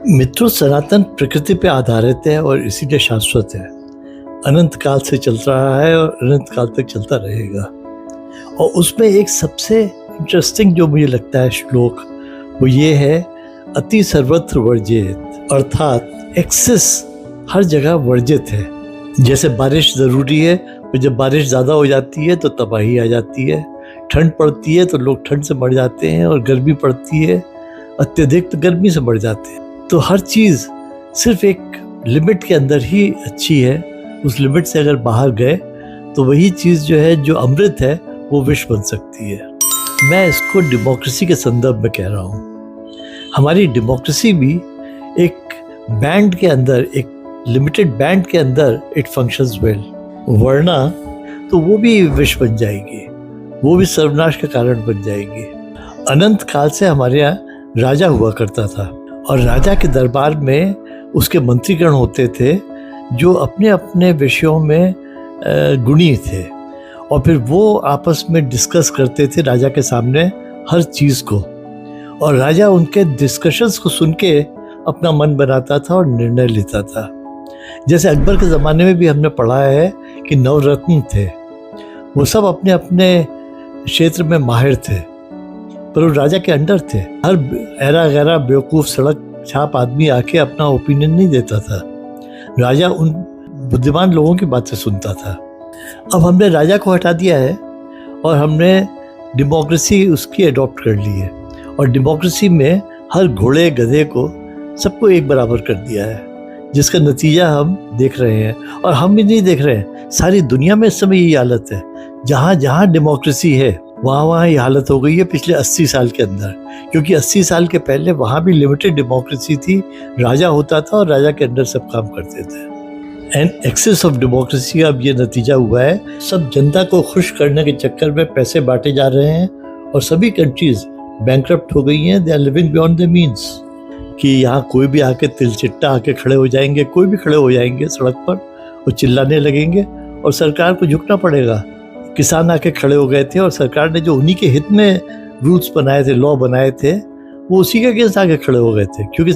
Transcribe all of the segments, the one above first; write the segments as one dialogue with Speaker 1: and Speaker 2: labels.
Speaker 1: मित्रों, सनातन प्रकृति पे आधारित है और इसीलिए शाश्वत है। अनंत काल से चल रहा है और अनंत काल तक चलता रहेगा। और उसमें एक सबसे इंटरेस्टिंग जो मुझे लगता है श्लोक, वो ये है, अति सर्वत्र वर्जित, अर्थात एक्सेस हर जगह वर्जित है। जैसे बारिश ज़रूरी है, और जब बारिश ज़्यादा हो जाती है तो तबाही आ जाती है। ठंड पड़ती है तो लोग ठंड से मर जाते हैं, और गर्मी पड़ती है अत्यधिक तो गर्मी से मर जाते हैं। तो हर चीज़ सिर्फ एक लिमिट के अंदर ही अच्छी है। उस लिमिट से अगर बाहर गए तो वही चीज़ जो है, जो अमृत है, वो विष बन सकती है। मैं इसको डेमोक्रेसी के संदर्भ में कह रहा हूँ। हमारी डेमोक्रेसी भी एक बैंड के अंदर, एक लिमिटेड बैंड के अंदर इट फंक्शंस वेल, वरना तो वो भी विष बन जाएगी, वो भी सर्वनाश का कारण बन जाएगी। अनंत काल से हमारे यहाँ राजा हुआ करता था, और राजा के दरबार में उसके मंत्रीगण होते थे जो अपने अपने विषयों में गुणी थे, और फिर वो आपस में डिस्कस करते थे राजा के सामने हर चीज़ को, और राजा उनके डिस्कशंस को सुन के अपना मन बनाता था और निर्णय लेता था। जैसे अकबर के ज़माने में भी हमने पढ़ा है कि नवरत्न थे, वो सब अपने अपने क्षेत्र में माहिर थे, पर वो राजा के अंडर थे। हर ऐरा गैरा बेवकूफ़ सड़क छाप आदमी आके अपना ओपिनियन नहीं देता था, राजा उन बुद्धिमान लोगों की बातें सुनता था। अब हमने राजा को हटा दिया है और हमने डेमोक्रेसी उसकी अडॉप्ट कर ली है, और डेमोक्रेसी में हर घोड़े गधे को सबको एक बराबर कर दिया है, जिसका नतीजा हम देख रहे हैं। और हम भी नहीं देख रहे हैं, सारी दुनिया में इस समय यही हालत है। जहाँ जहाँ डेमोक्रेसी है वहाँ ये हालत हो गई है पिछले 80 साल के अंदर, क्योंकि 80 साल के पहले वहाँ भी लिमिटेड डेमोक्रेसी थी। राजा होता था और राजा के अंदर सब काम करते थे। एंड एक्सेस ऑफ डेमोक्रेसी अब ये नतीजा हुआ है, सब जनता को खुश करने के चक्कर में पैसे बांटे जा रहे हैं, और सभी कंट्रीज बैंकरप्ट हो गई हैं। They are living beyond the means, कि यहाँ कोई भी आके तिलचिट्टा आके खड़े हो जाएंगे, कोई भी खड़े हो जाएंगे सड़क पर और चिल्लाने लगेंगे, और सरकार को झुकना पड़ेगा। किसान आके खड़े हो गए थे, और सरकार ने जो उन्हीं के हित में रूल्स बनाए थे, लॉ बनाए थे, वो उसी के अगेंस्ट आके खड़े हो गए थे, क्योंकि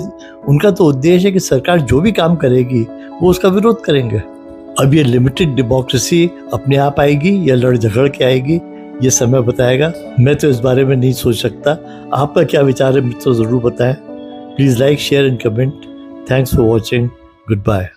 Speaker 1: उनका तो उद्देश्य है कि सरकार जो भी काम करेगी वो उसका विरोध करेंगे। अब ये लिमिटेड डेमोक्रेसी अपने आप आएगी या लड़ झगड़ के आएगी, ये समय बताएगा। मैं तो इस बारे में नहीं सोच सकता। आपका क्या विचार है मित्रों, ज़रूर बताएं। Please like, share and comment. Thanks for watching. Good bye.